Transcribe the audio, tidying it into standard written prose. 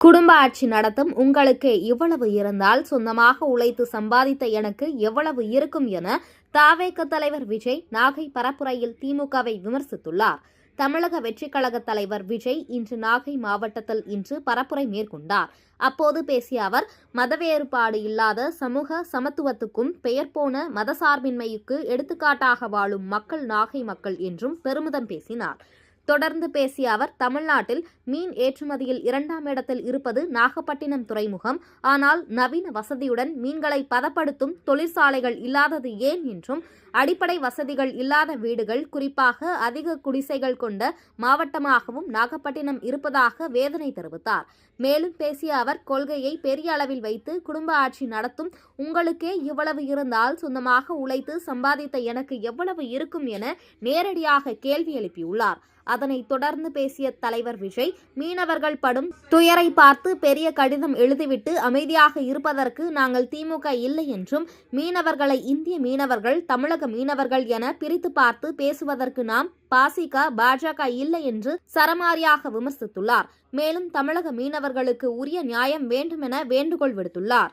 குடும்ப ஆட்சி நடத்தும் உங்களுக்கு இவ்வளவு இருந்தால் சொந்தமாக உழைத்து சம்பாதித்த எனக்கு எவ்வளவு இருக்கும் என தவேக தலைவர் விஜய் நாகை பரப்புரையில் திமுகவை விமர்சித்துள்ளார். தமிழக வெற்றிக் கழக தலைவர் விஜய் இன்று நாகை மாவட்டத்தில் பரப்புரை மேற்கொண்டார். அப்போது பேசிய அவர், மதவேறுபாடு இல்லாத சமூக சமத்துவத்துக்கும் பெயர் போன மதசார்பின்மைக்கு எடுத்துக்காட்டாக வாழும் மக்கள் நாகை மக்கள் என்றும் பெருமிதம் பேசினார். தொடர்ந்து பேசிய அவர், தமிழ்நாட்டில் மீன் ஏற்றுமதியில் 2ஆம் இடத்தில் இருப்பது நாகப்பட்டினம் துறைமுகம். ஆனால் நவீன வசதியுடன் மீன்களை பதப்படுத்தும் தொழிற்சாலைகள் இல்லாதது ஏன் என்றும், அடிப்படை வசதிகள் இல்லாத வீடுகள், குறிப்பாக அதிக குடிசைகள் கொண்ட மாவட்டமாகவும் நாகப்பட்டினம் இருப்பதாக வேதனை தெரிவித்தார். மேலும் பேசிய அவர், கொள்கையை பெரிய அளவில் வைத்து குடும்ப ஆட்சி நடத்தும் உங்களுக்கே இவ்வளவு இருந்தால் சொந்தமாக உழைத்து சம்பாதித்த எனக்கு எவ்வளவு இருக்கும் என நேரடியாக கேள்வி எழுப்பியுள்ளார். அதனைத் தொடர்ந்து பேசிய தலைவர் விஜய், மீனவர்கள் படும் துயரை பார்த்து பெரிய கடிதம் எழுதிவிட்டு அமைதியாக இருப்பதற்கு நாங்கள் திமுக இல்லை என்றும், மீனவர்களை இந்திய மீனவர்கள், தமிழக மீனவர்கள் என பிரித்து பார்த்து பேசுவதற்கு நாம் பாஜக இல்லை என்று சரமாரியாக விமர்சித்துள்ளார். மேலும் தமிழக மீனவர்களுக்கு உரிய நியாயம் வேண்டும் என வேண்டுகோள் விடுத்துள்ளார்.